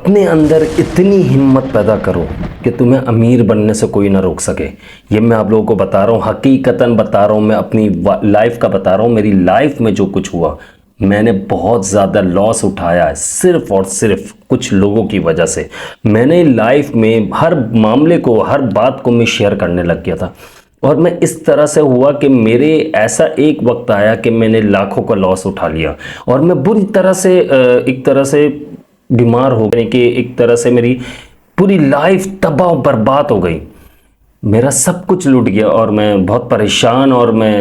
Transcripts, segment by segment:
अपने अंदर इतनी हिम्मत पैदा करो कि तुम्हें अमीर बनने से कोई ना रोक सके। ये मैं आप लोगों को बता रहा हूँ, हकीकतन बता रहा हूँ, मैं अपनी लाइफ का बता रहा हूँ। मेरी लाइफ में जो कुछ हुआ, मैंने बहुत ज़्यादा लॉस उठाया है सिर्फ और सिर्फ कुछ लोगों की वजह से। मैंने लाइफ में हर मामले को, हर बात को मैं शेयर करने लग गया था और मैं इस तरह से हुआ कि मेरे ऐसा एक वक्त आया कि मैंने लाखों का लॉस उठा लिया और मैं बुरी तरह से एक तरह से बीमार हो गई कि एक तरह से मेरी पूरी लाइफ तबाह बर्बाद हो गई। मेरा सब कुछ लूट गया और मैं बहुत परेशान और मैं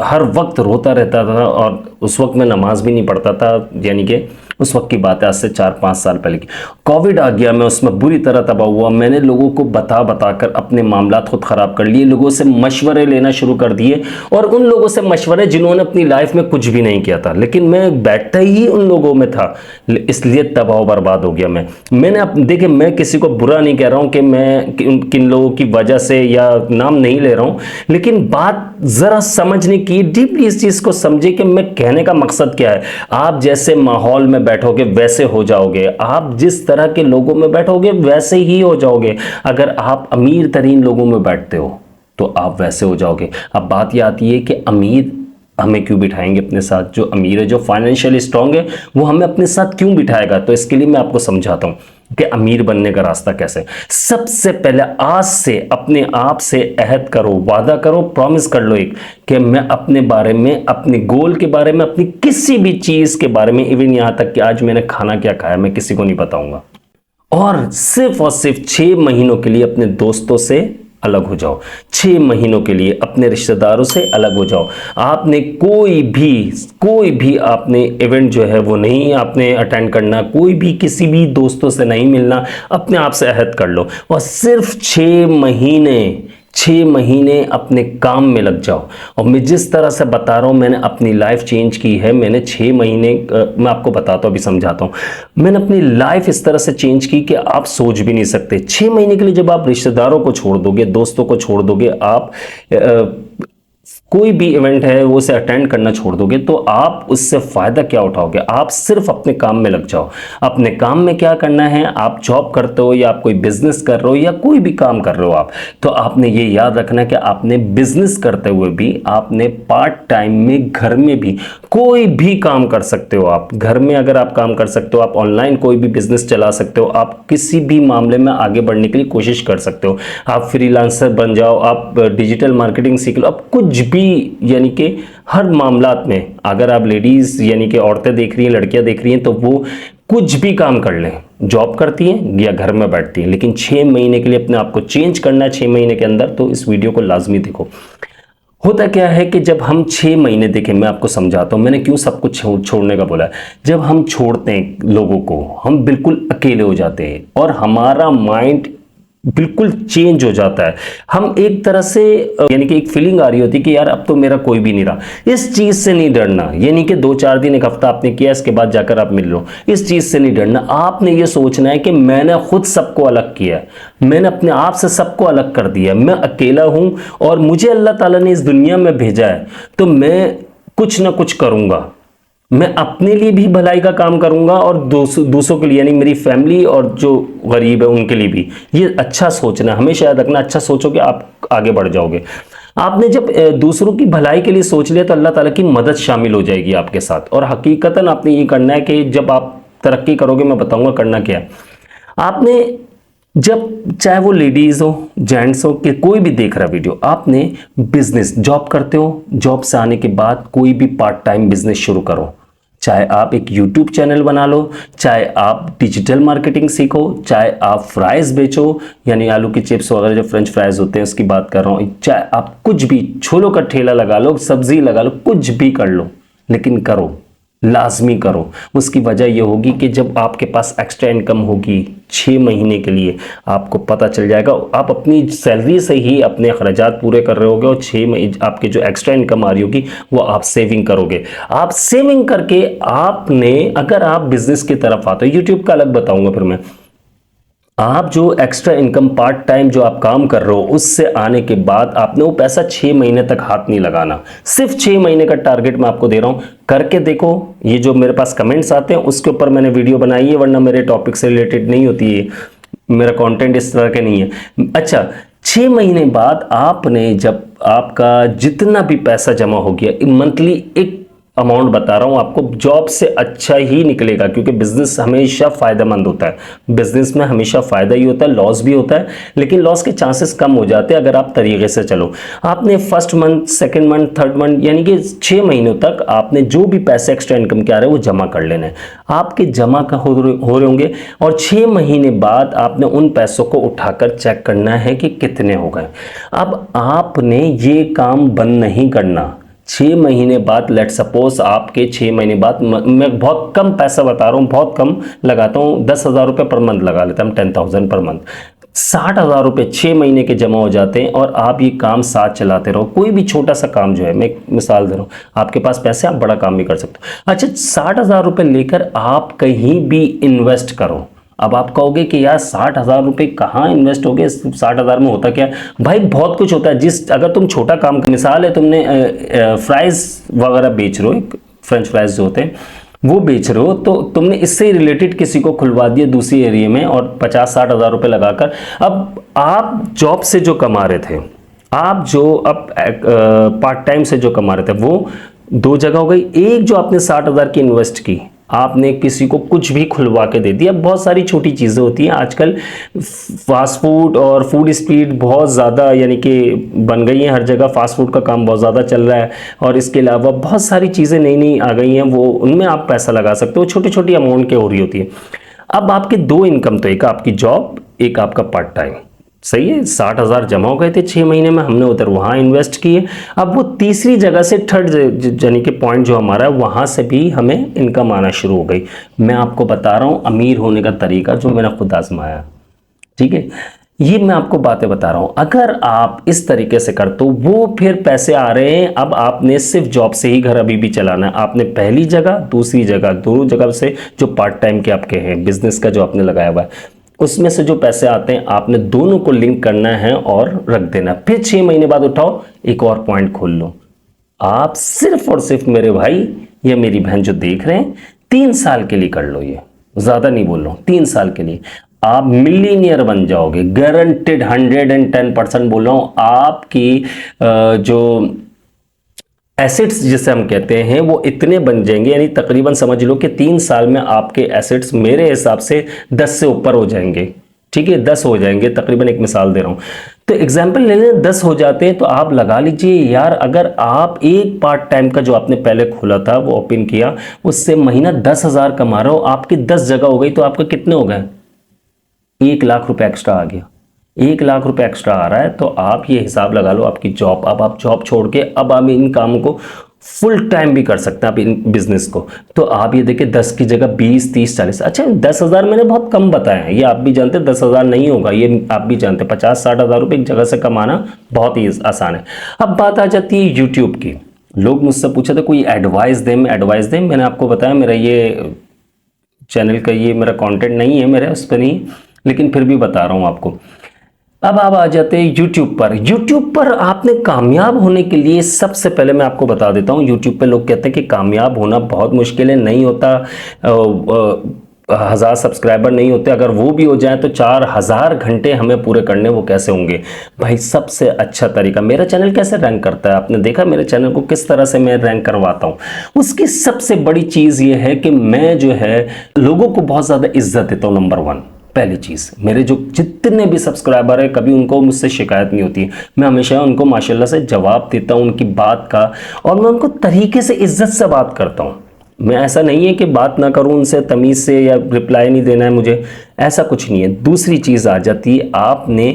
हर वक्त रोता रहता था और उस वक्त मैं नमाज भी नहीं पढ़ता था। यानी कि उस वक्त की बात है, आज से 4-5 साल पहले की। कोविड आ गया, मैं उसमें बुरी तरह तबाह हुआ। मैंने लोगों को बता कर अपने मामला खुद ख़राब कर लिए, लोगों से मशवरे लेना शुरू कर दिए और उन लोगों से मशवरे जिन्होंने अपनी लाइफ में कुछ भी नहीं किया था, लेकिन मैं बैठता ही उन लोगों में था, इसलिए तबाह बर्बाद हो गया। मैंने देखिए, मैं किसी को बुरा नहीं कह रहा हूँ कि मैं किन लोगों की वजह से, या नाम नहीं ले रहा हूँ, लेकिन बात ज़रा समझने की, डीपली इस चीज़ को समझे कि मैं कहने का मकसद क्या है। आप जैसे माहौल में बैठोगे वैसे हो जाओगे, आप जिस तरह के लोगों में बैठोगे वैसे ही हो जाओगे। अगर आप अमीर तरीन लोगों में बैठते हो तो आप वैसे हो जाओगे। अब बात यह आती है कि अमीर हमें क्यों बिठाएंगे अपने साथ? जो अमीर है, जो फाइनेंशियली स्ट्रांग है, वो हमें अपने साथ क्यों बिठाएगा? तो इसके लिए मैं आपको समझाता हूं कि अमीर बनने का रास्ता कैसे। सबसे पहले आज से अपने आप से अहद करो, वादा करो, प्रॉमिस कर लो एक, कि मैं अपने बारे में, अपने गोल के बारे में, अपनी किसी भी चीज के बारे में, इवन यहां तक कि आज मैंने खाना क्या खाया, मैं किसी को नहीं बताऊंगा। और सिर्फ 6 महीनों के लिए अपने दोस्तों से अलग हो जाओ। 6 महीनों के लिए अपने रिश्तेदारों से अलग हो जाओ। आपने कोई भी आपने इवेंट जो है वो नहीं आपने अटेंड करना, कोई भी किसी भी दोस्तों से नहीं मिलना, अपने आप से अहद कर लो और सिर्फ 6 महीने अपने काम में लग जाओ। और मैं जिस तरह से बता रहा हूँ, मैंने अपनी लाइफ चेंज की है। मैंने 6 महीने, मैं आपको बताता हूँ, अभी समझाता हूँ। मैंने अपनी लाइफ इस तरह से चेंज की कि आप सोच भी नहीं सकते। 6 महीने के लिए जब आप रिश्तेदारों को छोड़ दोगे, दोस्तों को छोड़ दोगे, आप कोई भी इवेंट है वो उसे अटेंड करना छोड़ दोगे, तो आप उससे फायदा क्या उठाओगे? आप सिर्फ अपने काम में लग जाओ। अपने काम में क्या करना है? आप जॉब करते हो या आप कोई बिजनेस कर रहे हो या कोई भी काम कर रहे हो आप, तो आपने ये याद रखना कि आपने बिजनेस करते हुए भी, आपने पार्ट टाइम में घर में भी कोई भी काम कर सकते हो। आप घर में अगर आप काम कर सकते हो, आप ऑनलाइन कोई भी बिजनेस चला सकते हो, आप किसी भी मामले में आगे बढ़ने के लिए कोशिश कर सकते हो। आप फ्रीलांसर बन जाओ, आप डिजिटल मार्केटिंग सीख लो, आप कुछ भी, यानी कि हर मामलात में, अगर आप लेडीज यानी कि औरतें देख रही हैं, लड़कियां देख रही हैं, तो वो कुछ भी काम कर लें, जॉब करती हैं या घर में बैठती हैं, लेकिन 6 महीने के लिए अपने आप को चेंज करना है 6 महीने के अंदर। तो इस वीडियो को लाजमी देखो। होता क्या है कि जब हम 6 महीने, देखें मैं आपको समझाता हूं मैंने क्यों सब कुछ छोड़ने का बोला है। जब हम छोड़ते हैं लोगों को, हम बिल्कुल अकेले हो जाते हैं और हमारा माइंड बिल्कुल चेंज हो जाता है। हम एक तरह से, यानी कि एक फीलिंग आ रही होती है कि यार अब तो मेरा कोई भी नहीं रहा। इस चीज से नहीं डरना, यानी कि 2-4 दिन, एक हफ्ता आपने किया, इसके बाद जाकर आप मिल लो, इस चीज से नहीं डरना। आपने ये सोचना है कि मैंने खुद सबको अलग किया है, मैंने अपने आप से सबको अलग कर दिया, मैं अकेला हूं और मुझे अल्लाह ताला ने इस दुनिया में भेजा है, तो मैं कुछ ना कुछ करूंगा। मैं अपने लिए भी भलाई का काम करूंगा और दूसरों के लिए, यानी मेरी फैमिली और जो गरीब है उनके लिए भी। ये अच्छा सोचना, हमेशा याद रखना, अच्छा सोचोगे आप आगे बढ़ जाओगे। आपने जब दूसरों की भलाई के लिए सोच लिया तो अल्लाह ताला की मदद शामिल हो जाएगी आपके साथ। और हकीकतन आपने ये करना है कि जब आप तरक्की करोगे, मैं बताऊंगा करना क्या है। आपने जब, चाहे वो लेडीज हो, जेंट्स हो, कि कोई भी देख रहा वीडियो, आपने बिजनेस, जॉब करते हो, जॉब से आने के बाद कोई भी पार्ट टाइम बिजनेस शुरू करो। चाहे आप एक यूट्यूब चैनल बना लो, चाहे आप डिजिटल मार्केटिंग सीखो, चाहे आप फ्राइज बेचो, यानी आलू की चिप्स वगैरह, जो फ्रेंच फ्राइज होते हैं उसकी बात कर रहा हूं, चाहे आप कुछ भी, छोलों का ठेला लगा लो, सब्जी लगा लो, कुछ भी कर लो, लेकिन करो, लाजमी करो। उसकी वजह यह होगी कि जब आपके पास एक्स्ट्रा इनकम होगी 6 महीने के लिए, आपको पता चल जाएगा, आप अपनी सैलरी से ही अपने खर्चात पूरे कर रहे होगे और 6 महीने आपके जो एक्स्ट्रा इनकम आ रही होगी वो आप सेविंग करोगे। आप सेविंग करके आपने, अगर आप बिजनेस की तरफ आते हो, यूट्यूब का अलग बताऊंगा फिर मैं, आप जो एक्स्ट्रा इनकम पार्ट टाइम जो आप काम कर रहे हो उससे आने के बाद आपने वो पैसा 6 महीने तक हाथ नहीं लगाना। सिर्फ 6 महीने का टारगेट मैं आपको दे रहा हूं, करके देखो। ये जो मेरे पास कमेंट्स आते हैं उसके ऊपर मैंने वीडियो बनाई है, वरना मेरे टॉपिक से रिलेटेड नहीं होती है, मेरा कंटेंट इस तरह के नहीं है। अच्छा, 6 महीने बाद आपने जब आपका जितना भी पैसा जमा हो गया, मंथली एक अमाउंट बता रहा हूं आपको, जॉब से अच्छा ही निकलेगा, क्योंकि बिजनेस हमेशा फायदेमंद होता है। बिजनेस में हमेशा फायदा ही होता है, लॉस भी होता है, लेकिन लॉस के चांसेस कम हो जाते हैं अगर आप तरीके से चलो। आपने first month, second month, third month, यानी कि 6 महीनों तक आपने जो भी पैसे एक्स्ट्रा इनकम के आ रहे हैं वो जमा कर लेने हैं। आपके जमा हो रहे होंगे, और 6 महीने बाद आपने उन पैसों को उठाकर चेक करना है कि कितने हो गए। अब आपने ये काम बंद नहीं करना। 6 महीने बाद, लेट सपोज आपके 6 महीने बाद, मैं बहुत कम पैसा बता रहा हूँ, बहुत कम लगाता हूँ, 10,000 रुपये पर मंथ लगा लेता हूँ, 10,000 पर मंथ, 60,000 रुपये 6 महीने के जमा हो जाते हैं, और आप ये काम साथ चलाते रहो। कोई भी छोटा सा काम जो है, मैं मिसाल दे रहा हूँ, आपके पास पैसे, आप बड़ा काम भी कर सकते हो। अच्छा, 60,000 रुपये लेकर आप कहीं भी इन्वेस्ट करो। अब आप कहोगे कि यार 60,000 रुपये कहाँ इन्वेस्ट हो गए, 60,000 में होता क्या? भाई बहुत कुछ होता है। अगर तुम छोटा काम, मिसाल है तुमने फ्राइज वगैरह बेच रहे हो, फ्रेंच फ्राइज जो होते हैं वो बेच रहे हो, तो तुमने इससे रिलेटेड किसी को खुलवा दिया दूसरी एरिया में, और 50-60,000 रुपये लगाकर, अब आप जॉब से जो कमा रहे थे, आप जो अब पार्ट टाइम से जो कमा रहे थे, वो दो जगह हो गई। एक जो आपने 60,000 की इन्वेस्ट की, आपने किसी को कुछ भी खुलवा के दे दिया। बहुत सारी छोटी चीज़ें होती हैं आजकल, फास्ट फूड और फूड स्ट्रीट बहुत ज़्यादा यानी कि बन गई हैं, हर जगह फास्ट फूड का काम बहुत ज़्यादा चल रहा है, और इसके अलावा बहुत सारी चीज़ें नई नई आ गई हैं, वो उनमें आप पैसा लगा सकते हो, छोटी छोटी अमाउंट के हो रही होती है। अब आपकी दो इनकम, तो एक आपकी जॉब, एक आपका पार्ट टाइम, सही है। 60,000 जमा हो गए थे 6 महीने में, हमने उधर वहाँ इन्वेस्ट किए। अब वो तीसरी जगह से, थर्ड यानी कि पॉइंट जो हमारा है, वहाँ से भी हमें इनकम आना शुरू हो गई। मैं आपको बता रहा हूँ अमीर होने का तरीका, जो मैंने खुद आजमाया, ठीक है। ये मैं आपको बातें बता रहा हूँ, अगर आप इस तरीके से कर, तो वो फिर पैसे आ रहे हैं। अब आपने सिर्फ जॉब से ही घर अभी भी चलाना है। आपने पहली जगह, दूसरी जगह, दोनों जगह से जो पार्ट टाइम के आपके हैं, बिजनेस का जो आपने लगाया हुआ है, उसमें से जो पैसे आते हैं, आपने दोनों को लिंक करना है और रख देना। फिर 6 महीने बाद उठाओ, एक और पॉइंट खोल लो। आप सिर्फ और सिर्फ, मेरे भाई या मेरी बहन जो देख रहे हैं, 3 साल के लिए कर लो। ये ज्यादा नहीं बोल रहा हूं, 3 साल के लिए आप मिलीनियर बन जाओगे, गारंटेड, 110% बोल रहा हूं। आपकी जो एसेट्स जिसे हम कहते हैं, वो इतने बन जाएंगे, यानी तकरीबन समझ लो कि 3 साल में आपके एसेट्स मेरे हिसाब से 10 से ऊपर हो जाएंगे, ठीक है, 10 हो जाएंगे तकरीबन। एक मिसाल दे रहा हूं, तो एग्जाम्पल ले लें, 10 हो जाते हैं, तो आप लगा लीजिए यार, अगर आप एक पार्ट टाइम का जो आपने पहले खोला था, वो ओपन किया, उससे महीना 10,000 कमा रहे हो, आपकी 10 जगह हो गई, तो आपका कितने हो गए? 1 लाख रुपए एक्स्ट्रा आ गया। 1 लाख रुपए एक्स्ट्रा आ रहा है, तो आप ये हिसाब लगा लो आपकी जॉब। अब आप जॉब छोड़ के, अब आप इन कामों को फुल टाइम भी कर सकते हैं, आप इन बिजनेस को। तो आप ये देखिए, 10 की जगह 20, 30, 40, अच्छा 10,000 मैंने बहुत कम बताया है, ये आप भी जानते हैं 10,000 नहीं होगा, ये आप भी जानते हैं। 50-60,000 रुपये एक जगह से कमाना बहुत ही आसान है। अब बात आ जाती है यूट्यूब की। लोग मुझसे पूछे थे कोई एडवाइस दें, एडवाइस दें। मैंने आपको बताया मेरा ये चैनल का, ये मेरा कंटेंट नहीं है, मेरे उस पर नहीं, लेकिन फिर भी बता रहा हूँ आपको। अब आप आ जाते हैं यूट्यूब पर। यूट्यूब पर आपने कामयाब होने के लिए, सबसे पहले मैं आपको बता देता हूँ, यूट्यूब पे लोग कहते हैं कि कामयाब होना बहुत मुश्किल है, नहीं होता। 1000 सब्सक्राइबर नहीं होते, अगर वो भी हो जाए तो 4000 घंटे हमें पूरे करने, वो कैसे होंगे? भाई सबसे अच्छा तरीका, मेरा चैनल कैसे रैंक करता है, आपने देखा मेरे चैनल को किस तरह से मैं रैंक करवाता हूँ। उसकी सबसे बड़ी चीज़ ये है कि मैं जो है लोगों को बहुत ज़्यादा इज्जत देता हूँ। नंबर 1 पहली चीज़, मेरे जो जितने भी सब्सक्राइबर है, कभी उनको मुझसे शिकायत नहीं होती। मैं हमेशा उनको माशाल्लाह से जवाब देता हूँ उनकी बात का, और मैं उनको तरीके से इज्जत से बात करता हूँ। मैं ऐसा नहीं है कि बात ना करूँ उनसे तमीज़ से, या रिप्लाई नहीं देना है मुझे, ऐसा कुछ नहीं है। दूसरी चीज़ आ जाती है, आपने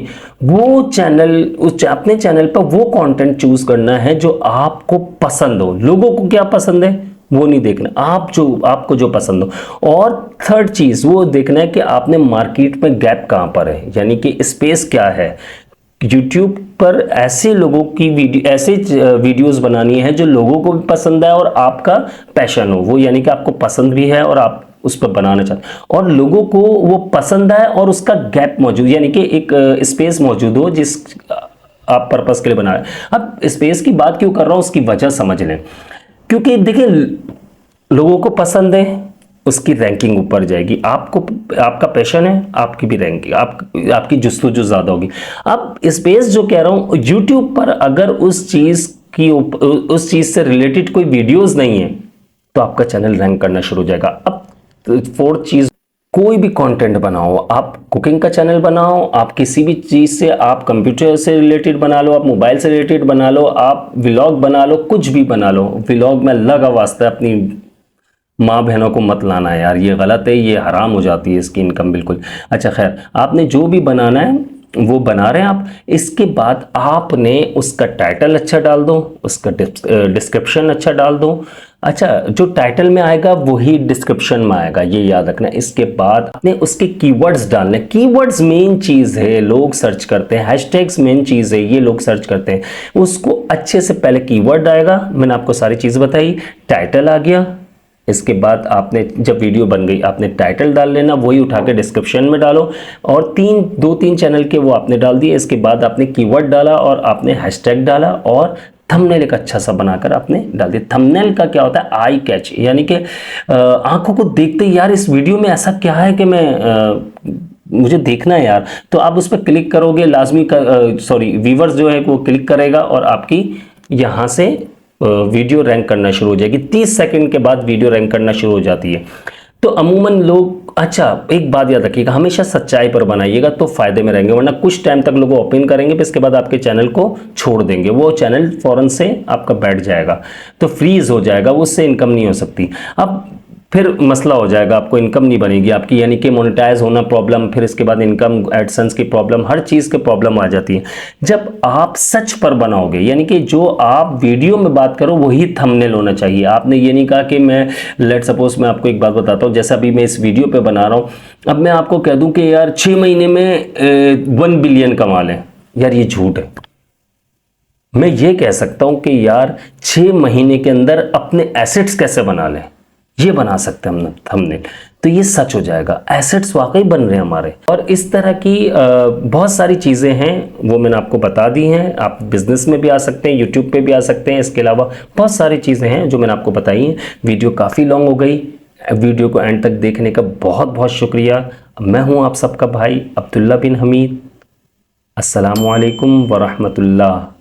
वो चैनल, अपने चैनल पर वो कंटेंट चूज़ करना है जो आपको पसंद हो। लोगों को क्या पसंद है वो नहीं देखना, आपको जो पसंद हो। और थर्ड चीज़ वो देखना है कि आपने मार्केट में गैप कहाँ पर है, यानी कि स्पेस क्या है। यूट्यूब पर ऐसे लोगों की ऐसे वीडियोस बनानी है जो लोगों को भी पसंद है और आपका पैशन हो वो, यानी कि आपको पसंद भी है और आप उस पर बनाना चाहते हैं और लोगों को वो पसंद आए और उसका गैप मौजूद, यानी कि एक स्पेस मौजूद हो जिस आप पर्पस के लिए बना रहे हैं। अब स्पेस की बात क्यों कर रहा हूं, उसकी वजह समझ लें। क्योंकि देखिए लोगों को पसंद है, उसकी रैंकिंग ऊपर जाएगी। आपको, आपका पैशन है, आपकी भी रैंकिंग, आपकी जुस्तजू ज्यादा होगी। अब स्पेस जो कह रहा हूं, यूट्यूब पर अगर उस चीज से रिलेटेड कोई वीडियोस नहीं है तो आपका चैनल रैंक करना शुरू हो जाएगा। अब फोर्थ चीज, कोई भी कंटेंट बनाओ, आप कुकिंग का चैनल बनाओ, आप किसी भी चीज से, आप कंप्यूटर से रिलेटेड बना लो, आप मोबाइल से रिलेटेड बना लो, आप व्लॉग बना लो, कुछ भी बना लो। व्लॉग में लगा वास्ता अपनी माँ बहनों को मत लाना है यार, ये गलत है, ये हराम हो जाती है इसकी इनकम बिल्कुल। अच्छा खैर, आपने जो भी बनाना है वो बना रहे हैं आप। इसके बाद आपने उसका टाइटल अच्छा डाल दो, उसका डिस्क्रिप्शन अच्छा डाल दो। अच्छा, जो टाइटल में आएगा वही डिस्क्रिप्शन में आएगा, ये याद रखना। इसके बाद आपने उसके कीवर्ड्स डालने। कीवर्ड्स मेन चीज है, लोग सर्च करते हैं। हैशटैग्स मेन चीज है, ये लोग सर्च करते हैं। उसको अच्छे से पहले कीवर्ड आएगा, मैंने आपको सारी चीज बताई। टाइटल आ गया, इसके बाद आपने जब वीडियो बन गई आपने टाइटल डाल लेना, वही उठा के डिस्क्रिप्शन में डालो और दो तीन चैनल के वो आपने डाल दिए। इसके बाद आपने कीवर्ड डाला और आपने हैशटैग डाला और थंबनेल एक अच्छा सा बनाकर आपने डाल दिया। थंबनेल का क्या होता है, आई कैच, यानी कि आंखों को देखते ही यार इस वीडियो में ऐसा क्या है कि मुझे देखना है यार, तो आप उस पर क्लिक करोगे लाजमी व्यूवर्स जो है वो क्लिक करेगा और आपकी यहाँ से वीडियो रैंक करना शुरू हो जाएगी। 30 सेकंड के बाद वीडियो रैंक करना शुरू हो जाती है। तो अमूमन लोग, अच्छा एक बात याद रखिएगा, हमेशा सच्चाई पर बनाइएगा तो फायदे में रहेंगे, वरना कुछ टाइम तक लोग ओपन करेंगे फिर इसके बाद आपके चैनल को छोड़ देंगे, वो चैनल फौरन से आपका बैठ जाएगा, तो फ्रीज हो जाएगा, उससे इनकम नहीं हो सकती। अब फिर मसला हो जाएगा, आपको इनकम नहीं बनेगी आपकी, यानी कि मोनेटाइज होना प्रॉब्लम, फिर इसके बाद इनकम एडसेंस की प्रॉब्लम, हर चीज़ की प्रॉब्लम आ जाती है। जब आप सच पर बनाओगे, यानी कि जो आप वीडियो में बात करो वही थंबनेल होना चाहिए। आपने ये नहीं कहा कि मैं, लेट सपोज मैं आपको एक बात बताता हूँ, जैसे अभी मैं इस वीडियो पे बना रहा हूँ, अब मैं आपको कह दूं कि यार 6 महीने में 1 बिलियन कमा लें, यार ये झूठ है। मैं ये कह सकता हूं कि यार 6 महीने के अंदर अपने एसेट्स कैसे बना लें, ये बना सकते हैं हम थंबनेल, तो ये सच हो जाएगा, एसेट्स वाकई बन रहे हैं हमारे। और इस तरह की बहुत सारी चीज़ें हैं, वो मैंने आपको बता दी हैं। आप बिजनेस में भी आ सकते हैं, यूट्यूब पे भी आ सकते हैं, इसके अलावा बहुत सारी चीज़ें हैं जो मैंने आपको बताई हैं। वीडियो काफ़ी लॉन्ग हो गई, वीडियो को एंड तक देखने का बहुत बहुत शुक्रिया। मैं हूँ आप सबका भाई अब्दुल्ला बिन हमीद। अस्सलामु अलैकुम वरहमतुल्लाह।